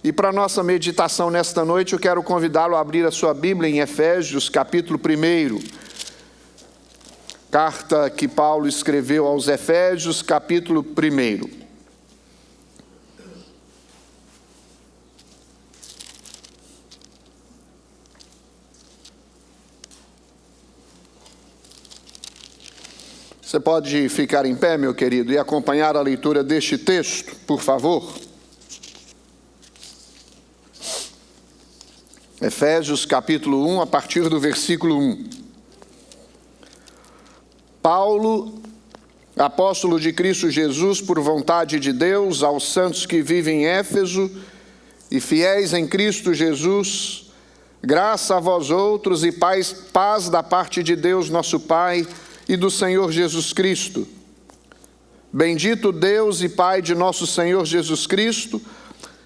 E para a nossa meditação nesta noite, eu quero convidá-lo a abrir a sua Bíblia em Efésios, capítulo 1. Carta que Paulo escreveu aos Efésios, capítulo 1. Você pode ficar em pé, meu querido, e acompanhar a leitura deste texto, por favor. Efésios capítulo 1, a partir do versículo 1. Paulo, apóstolo de Cristo Jesus, por vontade de Deus, aos santos que vivem em Éfeso e fiéis em Cristo Jesus, graça a vós outros e paz da parte de Deus nosso Pai e do Senhor Jesus Cristo. Bendito Deus e Pai de nosso Senhor Jesus Cristo,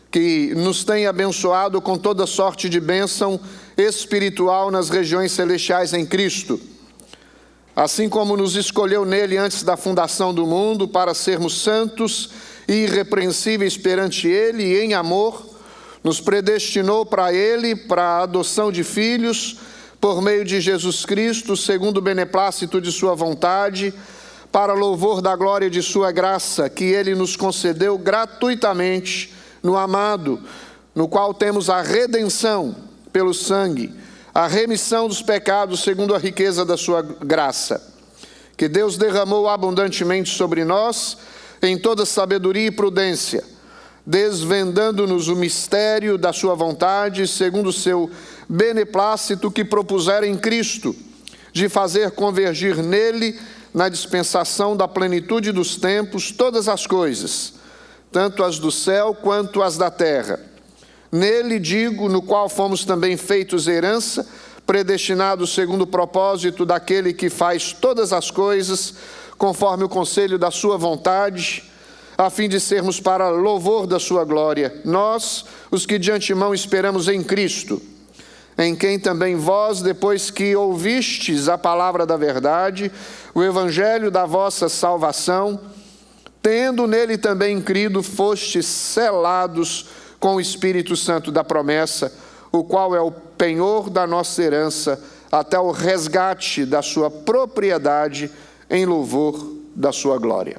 que nos tem abençoado com toda sorte de bênção espiritual nas regiões celestiais em Cristo, assim como nos escolheu nele antes da fundação do mundo para sermos santos e irrepreensíveis perante ele, e em amor nos predestinou para ele, para a adoção de filhos, por meio de Jesus Cristo, segundo o beneplácito de sua vontade, para louvor da glória de sua graça, que ele nos concedeu gratuitamente no amado, no qual temos a redenção pelo sangue, a remissão dos pecados segundo a riqueza da sua graça, que Deus derramou abundantemente sobre nós, em toda sabedoria e prudência, desvendando-nos o mistério da sua vontade, segundo o seu beneplácito que propusera em Cristo, de fazer convergir nele, na dispensação da plenitude dos tempos, todas as coisas, tanto as do céu quanto as da terra. Nele, digo, no qual fomos também feitos herança, predestinados segundo o propósito daquele que faz todas as coisas, conforme o conselho da sua vontade, a fim de sermos para louvor da sua glória, nós, os que de antemão esperamos em Cristo, em quem também vós, depois que ouvistes a palavra da verdade, o evangelho da vossa salvação, tendo nele também crido, fostes selados com o Espírito Santo da promessa, o qual é o penhor da nossa herança, até o resgate da sua propriedade, em louvor da sua glória.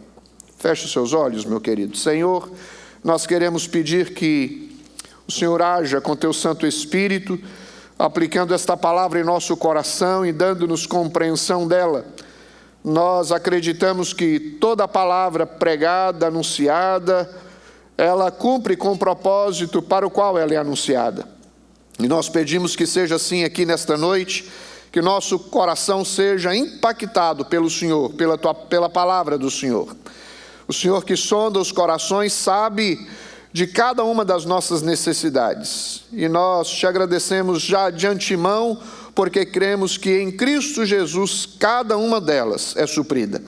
Feche os seus olhos, meu querido. Senhor, nós queremos pedir que o Senhor haja com teu Santo Espírito, aplicando esta palavra em nosso coração e dando-nos compreensão dela. Nós acreditamos que toda palavra pregada, anunciada, ela cumpre com o propósito para o qual ela é anunciada. E nós pedimos que seja assim aqui nesta noite, que nosso coração seja impactado pelo Senhor, pela palavra do Senhor. O Senhor que sonda os corações sabe de cada uma das nossas necessidades. E nós te agradecemos já de antemão, porque cremos que em Cristo Jesus cada uma delas é suprida.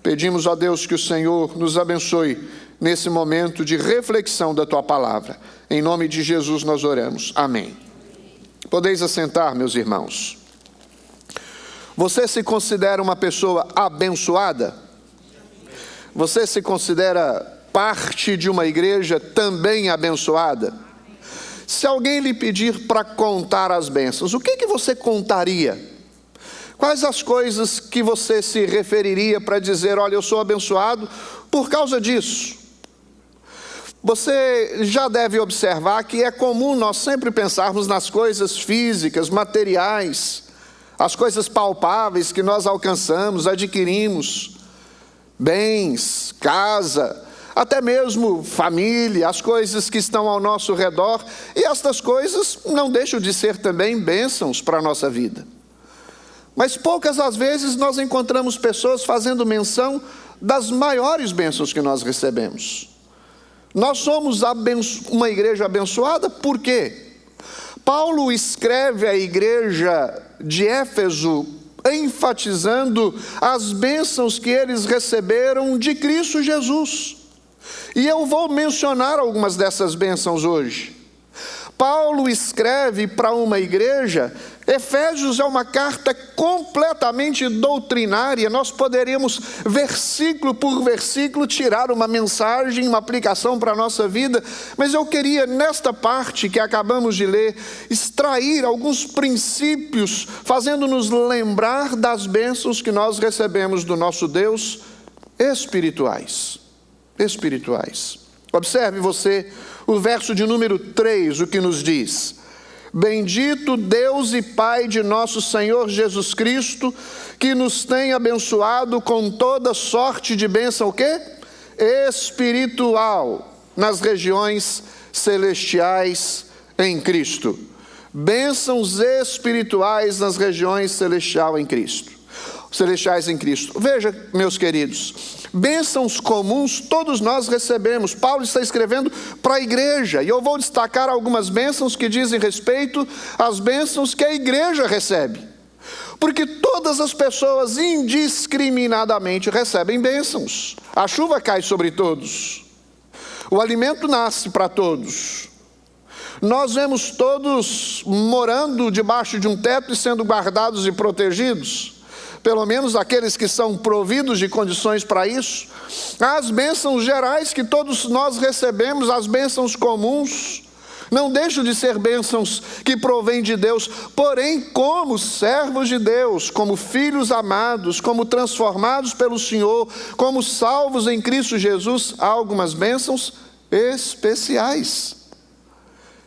Pedimos a Deus que o Senhor nos abençoe nesse momento de reflexão da tua palavra. Em nome de Jesus nós oramos. Amém. Podeis assentar, meus irmãos. Você se considera uma pessoa abençoada? Você se considera parte de uma igreja também abençoada? Se alguém lhe pedir para contar as bênçãos, o que você contaria? Quais as coisas que você se referiria para dizer, olha, eu sou abençoado por causa disso? Você já deve observar que é comum nós sempre pensarmos nas coisas físicas, materiais, as coisas palpáveis que nós alcançamos, adquirimos, bens, casa, até mesmo família, as coisas que estão ao nosso redor, e estas coisas não deixam de ser também bênçãos para a nossa vida. Mas poucas as vezes nós encontramos pessoas fazendo menção das maiores bênçãos que nós recebemos. Nós somos uma igreja abençoada, por quê? Paulo escreve à igreja de Éfeso, enfatizando as bênçãos que eles receberam de Cristo Jesus. E eu vou mencionar algumas dessas bênçãos hoje. Paulo escreve para uma igreja. Efésios é uma carta completamente doutrinária. Nós poderíamos, versículo por versículo, tirar uma mensagem, uma aplicação para a nossa vida, mas eu queria, nesta parte que acabamos de ler, extrair alguns princípios, fazendo-nos lembrar das bênçãos que nós recebemos do nosso Deus, espirituais. Observe você o verso de número 3, o que nos diz: bendito Deus e Pai de nosso Senhor Jesus Cristo, que nos tem abençoado com toda sorte de bênção, o quê? Espiritual, nas regiões celestiais em Cristo. Bênçãos espirituais nas regiões celestiais em Cristo. Veja, meus queridos, bênçãos comuns todos nós recebemos. Paulo está escrevendo para a igreja, e eu vou destacar algumas bênçãos que dizem respeito às bênçãos que a igreja recebe. Porque todas as pessoas indiscriminadamente recebem bênçãos. A chuva cai sobre todos. O alimento nasce para todos. Nós vemos todos morando debaixo de um teto e sendo guardados e protegidos. Pelo menos aqueles que são providos de condições para isso. As bênçãos gerais que todos nós recebemos, as bênçãos comuns, não deixam de ser bênçãos que provêm de Deus, porém, como servos de Deus, como filhos amados, como transformados pelo Senhor, como salvos em Cristo Jesus, há algumas bênçãos especiais.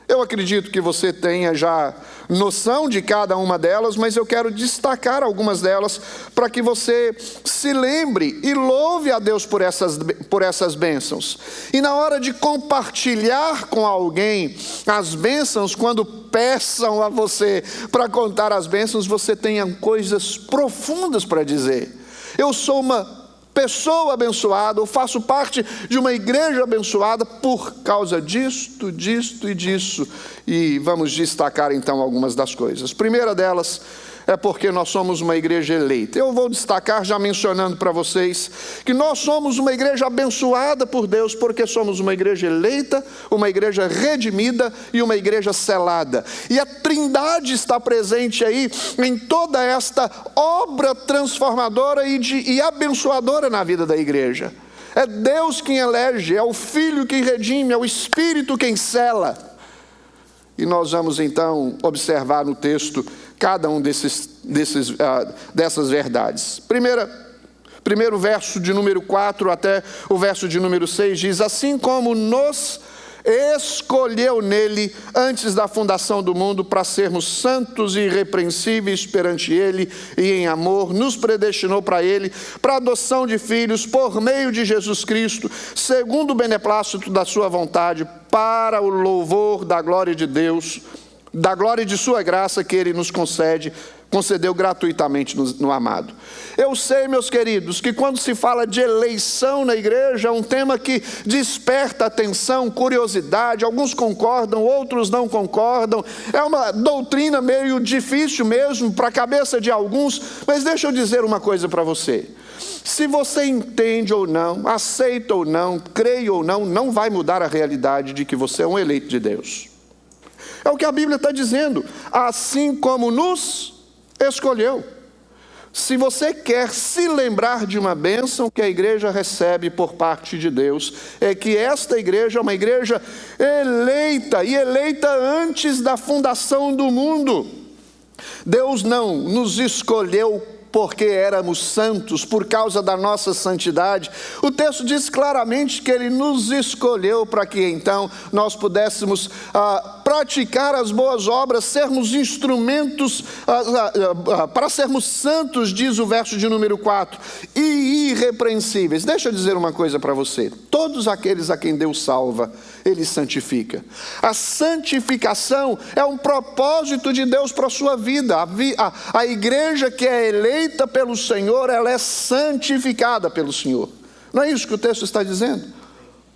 Eu acredito que você tenha já noção de cada uma delas, mas eu quero destacar algumas delas para que você se lembre e louve a Deus por essas bênçãos. E na hora de compartilhar com alguém as bênçãos, quando peçam a você para contar as bênçãos, você tenha coisas profundas para dizer. Eu sou uma pessoa abençoada, eu faço parte de uma igreja abençoada por causa disto e disso. E vamos destacar então algumas das coisas. Primeira delas é porque nós somos uma igreja eleita. Eu vou destacar já mencionando para vocês que nós somos uma igreja abençoada por Deus, porque somos uma igreja eleita, uma igreja redimida e uma igreja selada. E a Trindade está presente aí em toda esta obra transformadora e abençoadora na vida da igreja. É Deus quem elege, é o Filho quem redime, é o Espírito quem sela. E nós vamos então observar no texto cada um dessas verdades. Primeiro verso de número 4 até o verso de número 6 diz: assim como nos escolheu nele antes da fundação do mundo para sermos santos e irrepreensíveis perante ele, e em amor nos predestinou para ele, para a adoção de filhos por meio de Jesus Cristo, segundo o beneplácito da sua vontade, para o louvor da glória de Deus, da glória de sua graça que ele nos concedeu gratuitamente no amado. Eu sei, meus queridos, que quando se fala de eleição na igreja, é um tema que desperta atenção, curiosidade, alguns concordam, outros não concordam, é uma doutrina meio difícil mesmo para a cabeça de alguns, mas deixa eu dizer uma coisa para você. Se você entende ou não, aceita ou não, crê ou não, não vai mudar a realidade de que você é um eleito de Deus. É o que a Bíblia está dizendo, assim como nos escolheu. Se você quer se lembrar de uma bênção que a igreja recebe por parte de Deus, é que esta igreja é uma igreja eleita, e eleita antes da fundação do mundo. Deus não nos escolheu porque éramos santos, por causa da nossa santidade. O texto diz claramente que Ele nos escolheu para que então nós pudéssemos praticar as boas obras, sermos instrumentos para sermos santos, diz o verso de número 4, e irrepreensíveis. Deixa eu dizer uma coisa para você: todos aqueles a quem Deus salva, Ele santifica. A santificação é um propósito de Deus para a sua vida. A igreja que é eleita pelo Senhor, ela é santificada pelo Senhor. Não é isso que o texto está dizendo?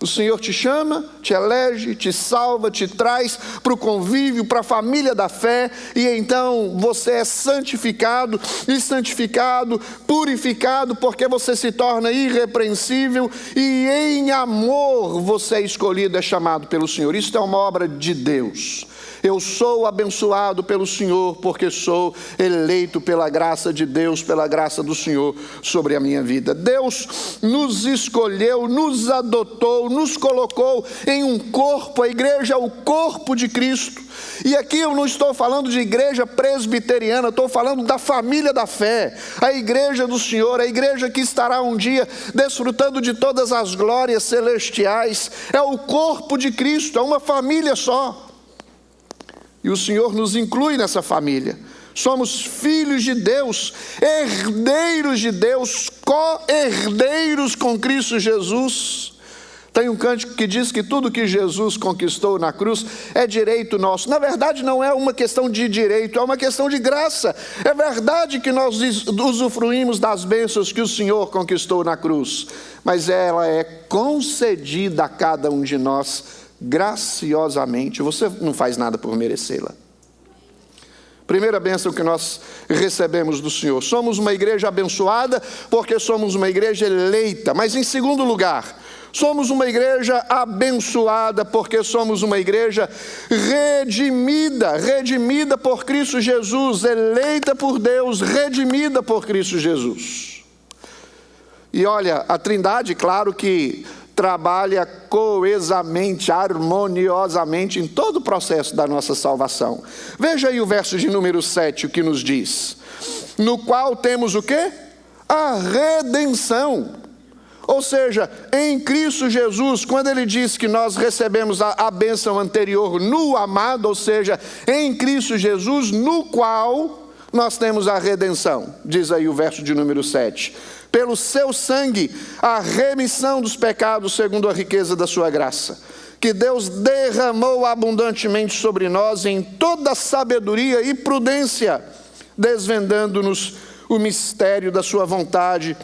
O Senhor te chama, te elege, te salva, te traz para o convívio, para a família da fé, e então você é santificado, e santificado, purificado, porque você se torna irrepreensível, e em amor você é escolhido, é chamado pelo Senhor. Isso é uma obra de Deus. Eu sou abençoado pelo Senhor, porque sou eleito pela graça de Deus, pela graça do Senhor sobre a minha vida. Deus nos escolheu, nos adotou, nos colocou em um corpo. A igreja é o corpo de Cristo. E aqui eu não estou falando de igreja presbiteriana, estou falando da família da fé, a igreja do Senhor, a igreja que estará um dia desfrutando de todas as glórias celestiais. É o corpo de Cristo, é uma família só. E o Senhor nos inclui nessa família. Somos filhos de Deus, herdeiros de Deus, co-herdeiros com Cristo Jesus. Tem um cântico que diz que tudo que Jesus conquistou na cruz é direito nosso. Na verdade, não é uma questão de direito, é uma questão de graça. É verdade que nós usufruímos das bênçãos que o Senhor conquistou na cruz, mas ela é concedida a cada um de nós graciosamente. Você não faz nada por merecê-la. Primeira bênção que nós recebemos do Senhor: somos uma igreja abençoada porque somos uma igreja eleita. Mas em segundo lugar, somos uma igreja abençoada porque somos uma igreja redimida por Cristo Jesus, eleita por Deus, redimida por Cristo Jesus. E olha, a Trindade, claro que trabalha coesamente, harmoniosamente em todo o processo da nossa salvação. Veja aí o verso de número 7, o que nos diz: no qual temos o quê? A redenção. Ou seja, em Cristo Jesus, quando ele diz que nós recebemos a bênção anterior no amado, ou seja, em Cristo Jesus, no qual nós temos a redenção. Diz aí o verso de número 7. Pelo seu sangue, a remissão dos pecados segundo a riqueza da sua graça, que Deus derramou abundantemente sobre nós em toda sabedoria e prudência, desvendando-nos o mistério da sua vontade,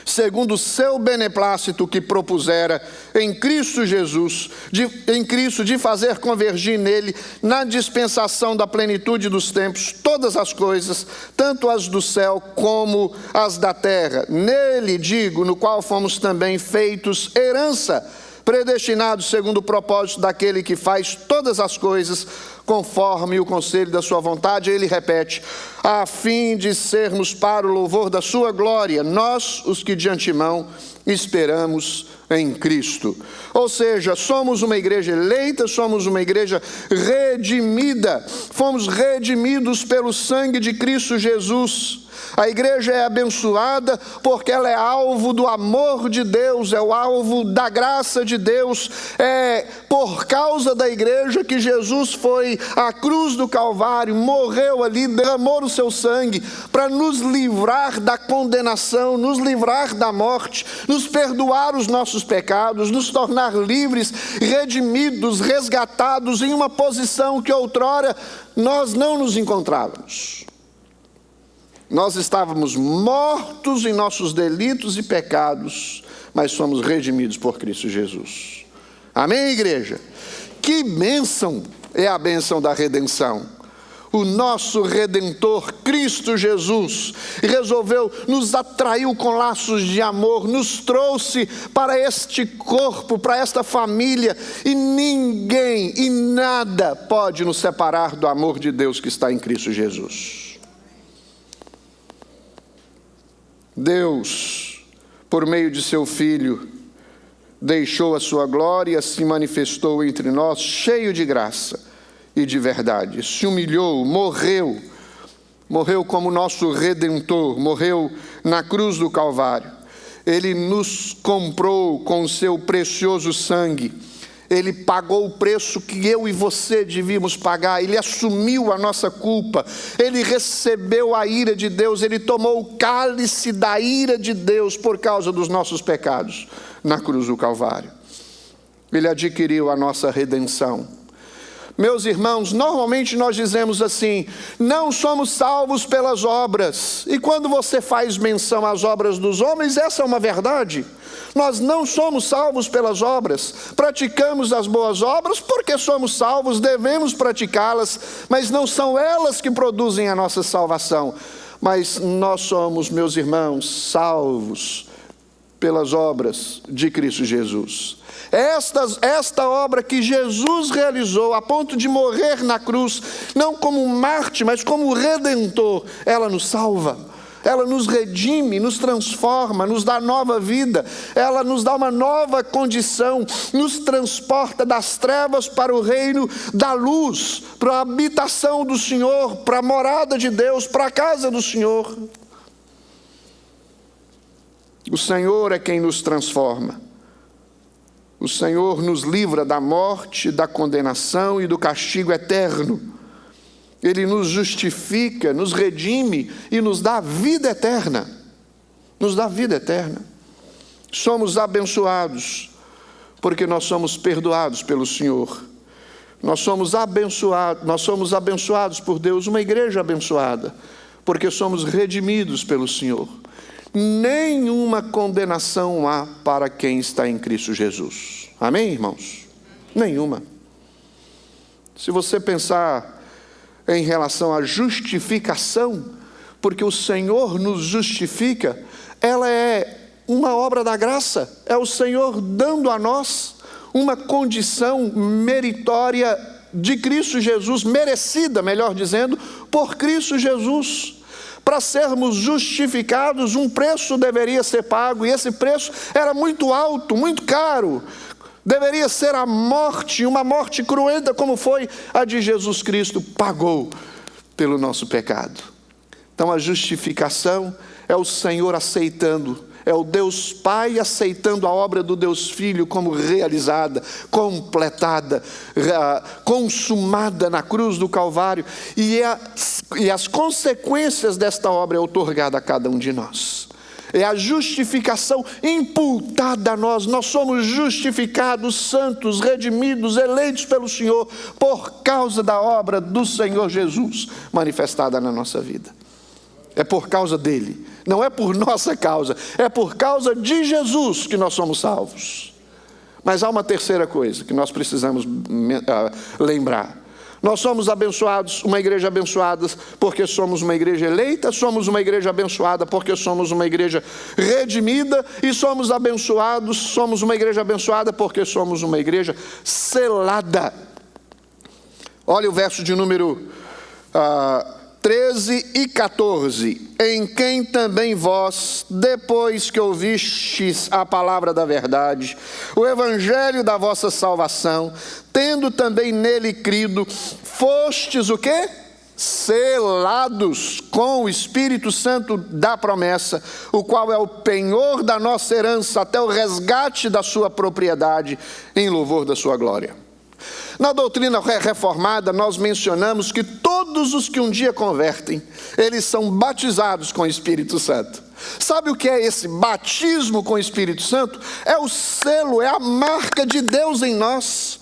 segundo o seu beneplácito que propusera em Cristo Jesus, de fazer convergir nele, na dispensação da plenitude dos tempos, todas as coisas, tanto as do céu como as da terra. Nele, digo, no qual fomos também feitos herança, predestinados segundo o propósito daquele que faz todas as coisas conforme o conselho da sua vontade. Ele repete: a fim de sermos para o louvor da sua glória, nós, os que de antemão esperamos em Cristo. Ou seja, somos uma igreja eleita, somos uma igreja redimida, fomos redimidos pelo sangue de Cristo Jesus. A igreja é abençoada porque ela é alvo do amor de Deus, é o alvo da graça de Deus. É por causa da igreja que Jesus foi à cruz do Calvário, morreu ali, derramou o seu sangue para nos livrar da condenação, nos livrar da morte, nos perdoar os nossos pecados, nos tornar livres, redimidos, resgatados em uma posição que outrora nós não nos encontrávamos. Nós estávamos mortos em nossos delitos e pecados, mas somos redimidos por Cristo Jesus. Amém, igreja? Que bênção é a bênção da redenção. O nosso Redentor, Cristo Jesus, resolveu, nos atraiu com laços de amor, nos trouxe para este corpo, para esta família, e ninguém e nada pode nos separar do amor de Deus que está em Cristo Jesus. Deus, por meio de seu Filho, deixou a sua glória, se manifestou entre nós, cheio de graça e de verdade. Se humilhou, morreu como nosso Redentor, morreu na cruz do Calvário. Ele nos comprou com o seu precioso sangue. Ele pagou o preço que eu e você devíamos pagar. Ele assumiu a nossa culpa. Ele recebeu a ira de Deus. Ele tomou o cálice da ira de Deus por causa dos nossos pecados na cruz do Calvário. Ele adquiriu a nossa redenção. Meus irmãos, normalmente nós dizemos assim: não somos salvos pelas obras. E quando você faz menção às obras dos homens, essa é uma verdade. Nós não somos salvos pelas obras. Praticamos as boas obras porque somos salvos, devemos praticá-las, mas não são elas que produzem a nossa salvação. Mas nós somos, meus irmãos, salvos pelas obras de Cristo Jesus. Esta obra que Jesus realizou a ponto de morrer na cruz, não como um mártir, mas como redentor, ela nos salva, ela nos redime, nos transforma, nos dá nova vida, ela nos dá uma nova condição, nos transporta das trevas para o reino da luz, para a habitação do Senhor, para a morada de Deus, para a casa do Senhor. O Senhor é quem nos transforma. O Senhor nos livra da morte, da condenação e do castigo eterno. Ele nos justifica, nos redime e nos dá vida eterna. Nos dá vida eterna. Somos abençoados porque nós somos perdoados pelo Senhor. Nós somos abençoados por Deus, uma igreja abençoada, porque somos redimidos pelo Senhor. Nenhuma condenação há para quem está em Cristo Jesus. Amém, irmãos? Nenhuma. Se você pensar em relação à justificação, porque o Senhor nos justifica, ela é uma obra da graça, é o Senhor dando a nós uma condição meritória de Cristo Jesus, merecida, melhor dizendo, por Cristo Jesus. Para sermos justificados, um preço deveria ser pago, e esse preço era muito alto, muito caro. Deveria ser a morte, uma morte cruenta como foi a de Jesus Cristo, pagou pelo nosso pecado. Então a justificação é o Senhor aceitando, é o Deus Pai aceitando a obra do Deus Filho como realizada, completada, consumada na cruz do Calvário. E as consequências desta obra é outorgada a cada um de nós. É a justificação imputada a nós. Nós somos justificados, santos, redimidos, eleitos pelo Senhor por causa da obra do Senhor Jesus manifestada na nossa vida. É por causa dele, não é por nossa causa, é por causa de Jesus que nós somos salvos. Mas há uma terceira coisa que nós precisamos lembrar. Nós somos abençoados, uma igreja abençoada porque somos uma igreja eleita, somos uma igreja abençoada porque somos uma igreja redimida, e somos uma igreja abençoada porque somos uma igreja selada. Olha o verso de número 13 e 14, em quem também vós, depois que ouvistes a palavra da verdade, o evangelho da vossa salvação, tendo também nele crido, fostes o quê? Selados com o Espírito Santo da promessa, o qual é o penhor da nossa herança até o resgate da sua propriedade, em louvor da sua glória. Na doutrina reformada, nós mencionamos que todos os que um dia convertem, eles são batizados com o Espírito Santo. Sabe o que é esse batismo com o Espírito Santo? É o selo, é a marca de Deus em nós.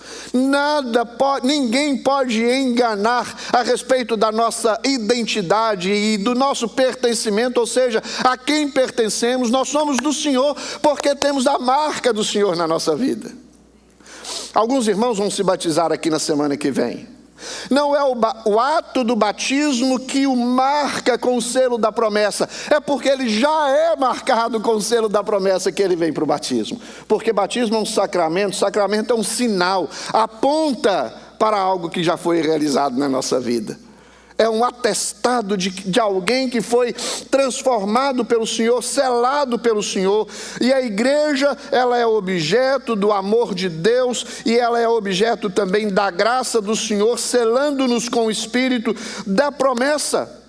Ninguém pode enganar a respeito da nossa identidade e do nosso pertencimento, ou seja, a quem pertencemos. Nós somos do Senhor porque temos a marca do Senhor na nossa vida. Alguns irmãos vão se batizar aqui na semana que vem. Não é o ato do batismo que o marca com o selo da promessa. É porque ele já é marcado com o selo da promessa que ele vem para o batismo. Porque batismo é um sacramento, sacramento é um sinal, aponta para algo que já foi realizado na nossa vida. É um atestado de alguém que foi transformado pelo Senhor, selado pelo Senhor. E a igreja, ela é objeto do amor de Deus, e ela é objeto também da graça do Senhor, selando-nos com o Espírito da promessa.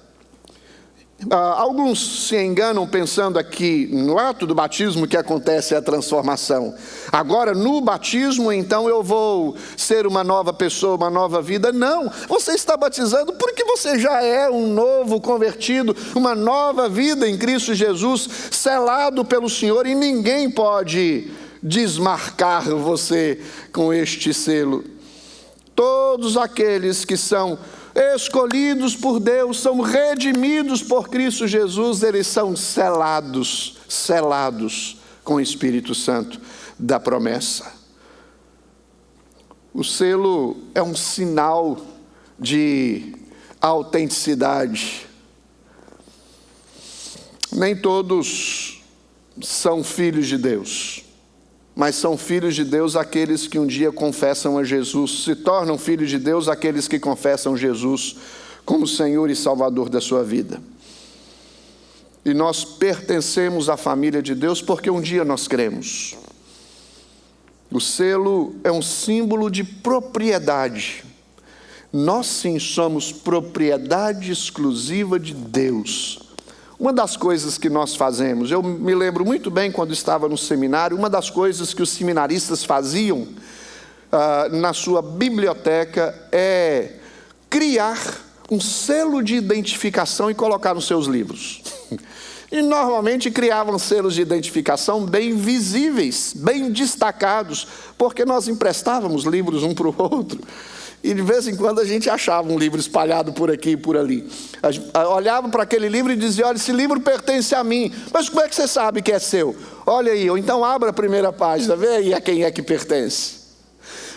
Alguns se enganam pensando aqui no ato do batismo que acontece a transformação. Agora no batismo então eu vou ser uma nova pessoa, uma nova vida. Não, você está batizando porque você já é um novo convertido, uma nova vida em Cristo Jesus, selado pelo Senhor, e ninguém pode desmarcar você com este selo. Todos aqueles que são escolhidos por Deus, são redimidos por Cristo Jesus, eles são selados com o Espírito Santo da promessa. O selo é um sinal de autenticidade. Nem todos são filhos de Deus, mas são filhos de Deus aqueles que um dia confessam a Jesus, se tornam filhos de Deus aqueles que confessam Jesus como Senhor e Salvador da sua vida. E nós pertencemos à família de Deus porque um dia nós cremos. O selo é um símbolo de propriedade. Nós sim somos propriedade exclusiva de Deus. Uma das coisas que nós fazemos, eu me lembro muito bem quando estava no seminário, uma das coisas que os seminaristas faziam na sua biblioteca é criar um selo de identificação e colocar nos seus livros. E normalmente criavam selos de identificação bem visíveis, bem destacados, porque nós emprestávamos livros um para o outro. E de vez em quando a gente achava um livro espalhado por aqui e por ali. Olhava para aquele livro e dizia: olha, esse livro pertence a mim. Mas como é que você sabe que é seu? Olha aí, ou então abra a primeira página, vê aí a quem é que pertence.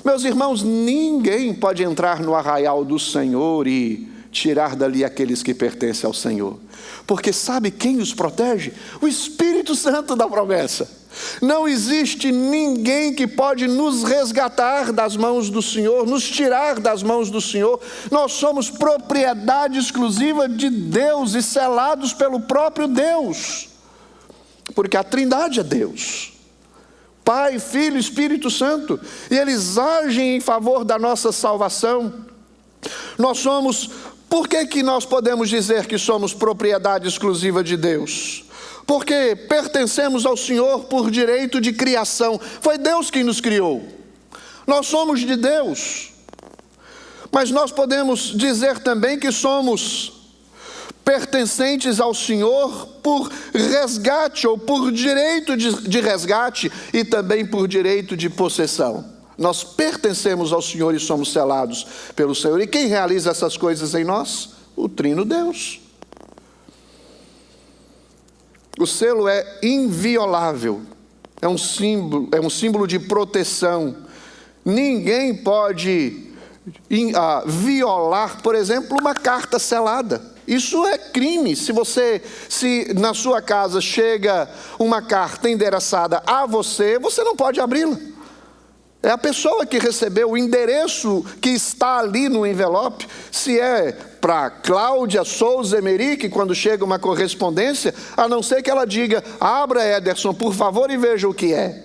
Meus irmãos, ninguém pode entrar no arraial do Senhor e tirar dali aqueles que pertencem ao Senhor. Porque sabe quem os protege? O Espírito Santo da promessa. Não existe ninguém que pode nos resgatar das mãos do Senhor, nos tirar das mãos do Senhor. Nós somos propriedade exclusiva de Deus e selados pelo próprio Deus. Porque a Trindade é Deus. Pai, Filho e Espírito Santo. E eles agem em favor da nossa salvação. Nós somos... Por que nós podemos dizer que somos propriedade exclusiva de Deus? Porque pertencemos ao Senhor por direito de criação. Foi Deus quem nos criou. Nós somos de Deus. Mas nós podemos dizer também que somos pertencentes ao Senhor por resgate ou por direito de resgate e também por direito de possessão. Nós pertencemos ao Senhor e somos selados pelo Senhor. E quem realiza essas coisas em nós? O Trino Deus. O selo é inviolável. É um símbolo de proteção. Ninguém pode violar, por exemplo, uma carta selada. Isso é crime. Se na sua casa chega uma carta endereçada a você, você não pode abri-la. É a pessoa que recebeu, o endereço que está ali no envelope. Se é para Cláudia Souza Emerick, quando chega uma correspondência, a não ser que ela diga: abra, Ederson, por favor, e veja o que é.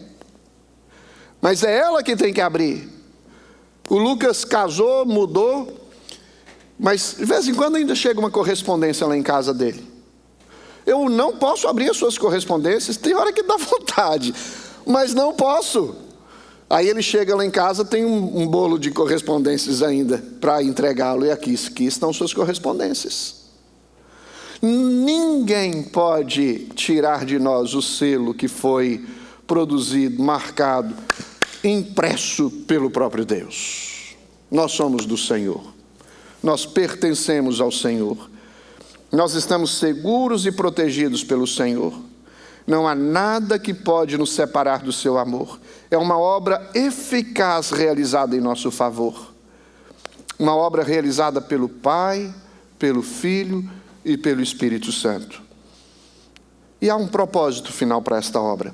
Mas é ela que tem que abrir. O Lucas casou, mudou, mas de vez em quando ainda chega uma correspondência lá em casa dele. Eu não posso abrir as suas correspondências, tem hora que dá vontade, mas não posso. Aí ele chega lá em casa, tem um bolo de correspondências ainda para entregá-lo. E aqui estão suas correspondências. Ninguém pode tirar de nós o selo que foi produzido, marcado, impresso pelo próprio Deus. Nós somos do Senhor. Nós pertencemos ao Senhor. Nós estamos seguros e protegidos pelo Senhor. Não há nada que pode nos separar do seu amor. É uma obra eficaz realizada em nosso favor. Uma obra realizada pelo Pai, pelo Filho e pelo Espírito Santo. E há um propósito final para esta obra.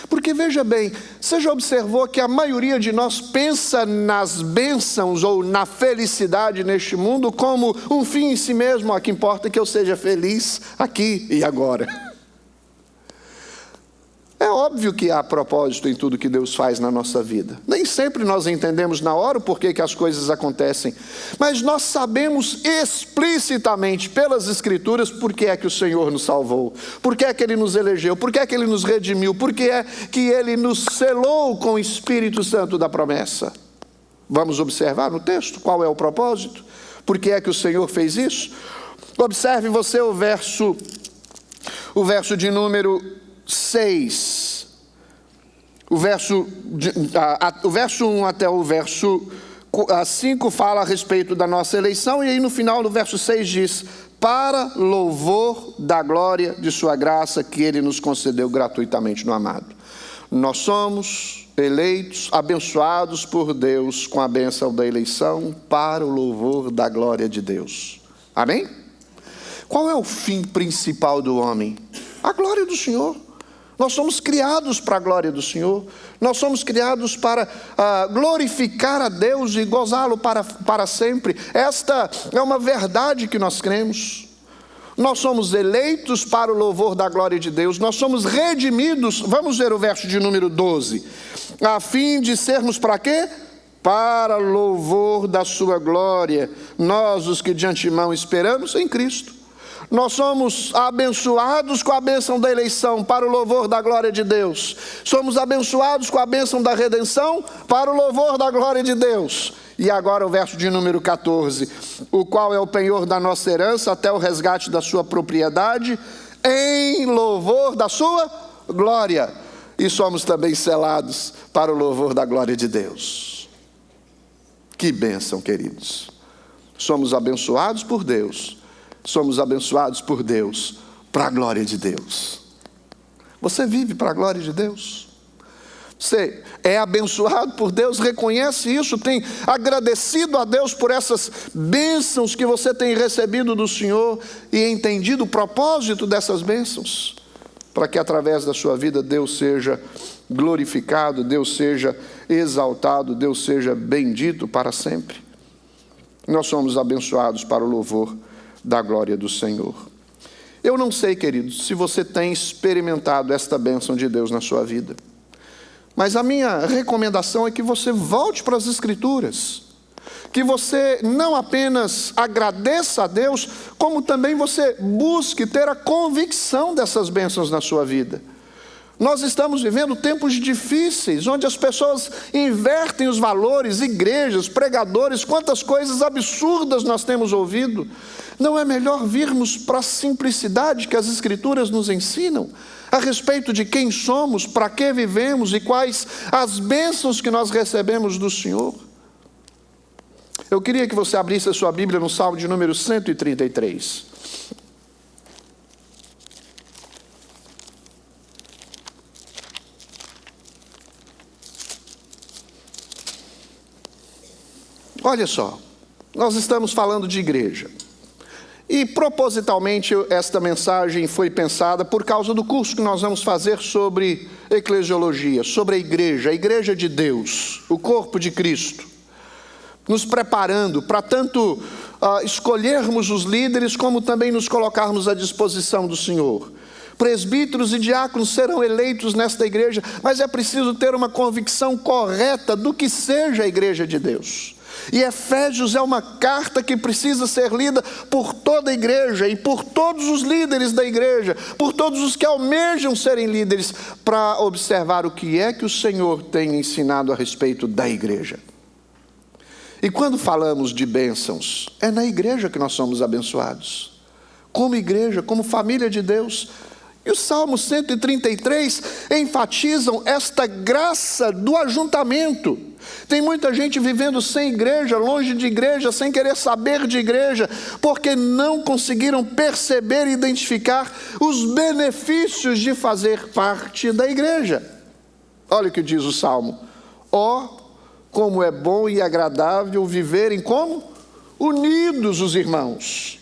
Porque veja bem, você já observou que a maioria de nós pensa nas bênçãos ou na felicidade neste mundo como um fim em si mesmo? O que importa é que eu seja feliz aqui e agora. É óbvio que há propósito em tudo que Deus faz na nossa vida. Nem sempre nós entendemos na hora o porquê que as coisas acontecem. Mas nós sabemos explicitamente pelas Escrituras por que é que o Senhor nos salvou. Por que é que Ele nos elegeu. Por que é que Ele nos redimiu. Por que é que Ele nos selou com o Espírito Santo da promessa. Vamos observar no texto qual é o propósito. Por que é que o Senhor fez isso? Observe você o verso de número 6, o verso 1 até o verso 5 fala a respeito da nossa eleição, e aí no final do verso 6 diz: para louvor da glória de sua graça que ele nos concedeu gratuitamente no amado. Nós somos eleitos, abençoados por Deus com a bênção da eleição para o louvor da glória de Deus. Amém? Qual é o fim principal do homem? A glória do Senhor. Nós somos criados para a glória do Senhor. Nós somos criados para glorificar a Deus e gozá-lo para sempre. Esta é uma verdade que nós cremos. Nós somos eleitos para o louvor da glória de Deus. Nós somos redimidos. Vamos ver o verso de número 12. A fim de sermos para quê? Para louvor da sua glória. Nós, os que de antemão esperamos em Cristo. Nós somos abençoados com a bênção da eleição para o louvor da glória de Deus. Somos abençoados com a bênção da redenção para o louvor da glória de Deus. E agora o verso de número 14. O qual é o penhor da nossa herança até o resgate da sua propriedade, em louvor da sua glória. E somos também selados para o louvor da glória de Deus. Que bênção, queridos. Somos abençoados por Deus. Somos abençoados por Deus, para a glória de Deus. Você vive para a glória de Deus? Você é abençoado por Deus, reconhece isso, tem agradecido a Deus por essas bênçãos que você tem recebido do Senhor e entendido o propósito dessas bênçãos, para que através da sua vida Deus seja glorificado, Deus seja exaltado, Deus seja bendito para sempre. Nós somos abençoados para o louvor da glória do Senhor. Eu não sei, queridos, se você tem experimentado esta bênção de Deus na sua vida, mas a minha recomendação é que você volte para as Escrituras, que você não apenas agradeça a Deus, como também você busque ter a convicção dessas bênçãos na sua vida. Nós estamos vivendo tempos difíceis, onde as pessoas invertem os valores, igrejas, pregadores, quantas coisas absurdas nós temos ouvido. Não é melhor virmos para a simplicidade que as Escrituras nos ensinam, a respeito de quem somos, para que vivemos e quais as bênçãos que nós recebemos do Senhor? Eu queria que você abrisse a sua Bíblia no Salmo de número 133. Olha só, nós estamos falando de igreja. E propositalmente esta mensagem foi pensada por causa do curso que nós vamos fazer sobre eclesiologia, sobre a igreja de Deus, o corpo de Cristo. Nos preparando para tanto escolhermos os líderes, como também nos colocarmos à disposição do Senhor. Presbíteros e diáconos serão eleitos nesta igreja, mas é preciso ter uma convicção correta do que seja a igreja de Deus. E Efésios é uma carta que precisa ser lida por toda a igreja e por todos os líderes da igreja, por todos os que almejam serem líderes, para observar o que é que o Senhor tem ensinado a respeito da igreja. E quando falamos de bênçãos, é na igreja que nós somos abençoados. Como igreja, como família de Deus. E o Salmo 133 enfatizam esta graça do ajuntamento. Tem muita gente vivendo sem igreja, longe de igreja, sem querer saber de igreja, porque não conseguiram perceber e identificar os benefícios de fazer parte da igreja. Olha o que diz o Salmo. Como é bom e agradável viverem como? Unidos os irmãos.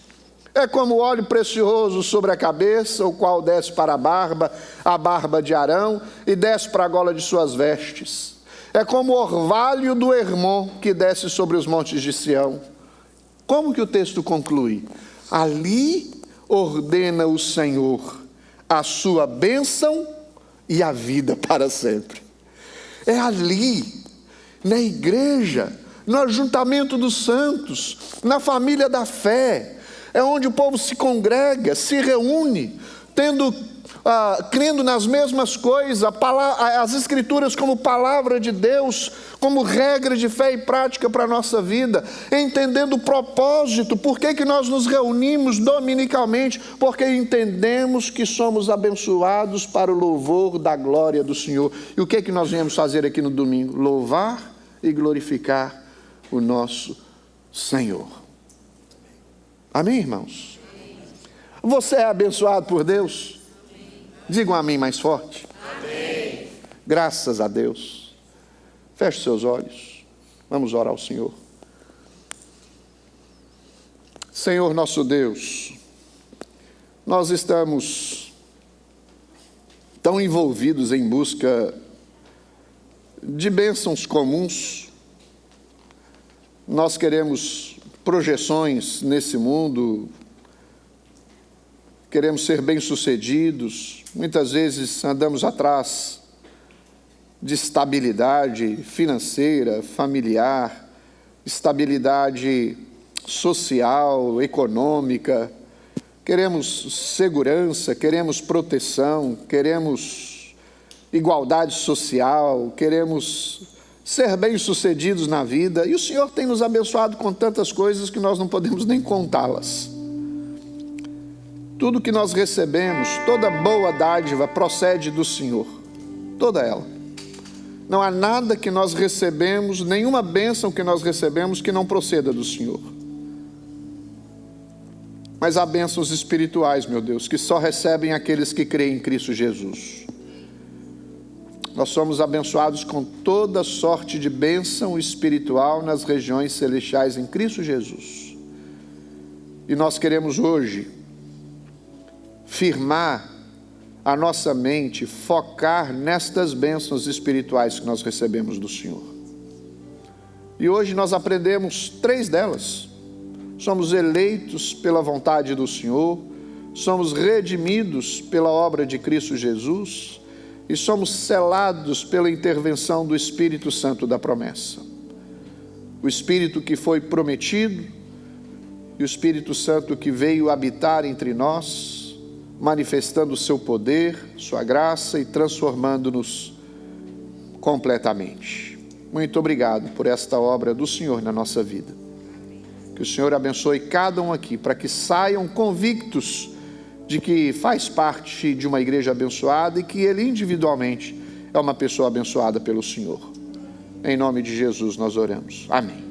É como óleo precioso sobre a cabeça, o qual desce para a barba de Arão, e desce para a gola de suas vestes. É como o orvalho do Hermon, que desce sobre os montes de Sião. Como que o texto conclui? Ali ordena o Senhor a sua bênção e a vida para sempre. É ali, na igreja, no ajuntamento dos santos, na família da fé, é onde o povo se congrega, se reúne, crendo nas mesmas coisas, as Escrituras como palavra de Deus, como regra de fé e prática para a nossa vida, entendendo o propósito, por que nós nos reunimos dominicalmente, porque entendemos que somos abençoados para o louvor da glória do Senhor. E o que nós viemos fazer aqui no domingo? Louvar e glorificar o nosso Senhor. Amém, irmãos? Você é abençoado por Deus? Diga um amém mais forte. Amém. Graças a Deus. Feche seus olhos. Vamos orar ao Senhor. Senhor nosso Deus, nós estamos tão envolvidos em busca de bênçãos comuns. Nós queremos projeções nesse mundo, queremos ser bem-sucedidos, muitas vezes andamos atrás de estabilidade financeira, familiar, estabilidade social, econômica, queremos segurança, queremos proteção, queremos igualdade social, queremos ser bem-sucedidos na vida, e o Senhor tem nos abençoado com tantas coisas que nós não podemos nem contá-las. Tudo que nós recebemos, toda boa dádiva procede do Senhor, toda ela. Não há nada que nós recebemos, nenhuma bênção que nós recebemos que não proceda do Senhor. Mas há bênçãos espirituais, meu Deus, que só recebem aqueles que creem em Cristo Jesus. Nós somos abençoados com toda sorte de bênção espiritual nas regiões celestiais em Cristo Jesus. E nós queremos hoje firmar a nossa mente, focar nestas bênçãos espirituais que nós recebemos do Senhor. E hoje nós aprendemos 3 delas. Somos eleitos pela vontade do Senhor, somos redimidos pela obra de Cristo Jesus e somos selados pela intervenção do Espírito Santo da promessa. O Espírito que foi prometido e o Espírito Santo que veio habitar entre nós, manifestando o seu poder, sua graça e transformando-nos completamente. Muito obrigado por esta obra do Senhor na nossa vida. Que o Senhor abençoe cada um aqui, para que saiam convictos de que faz parte de uma igreja abençoada e que ele individualmente é uma pessoa abençoada pelo Senhor. Em nome de Jesus nós oramos. Amém.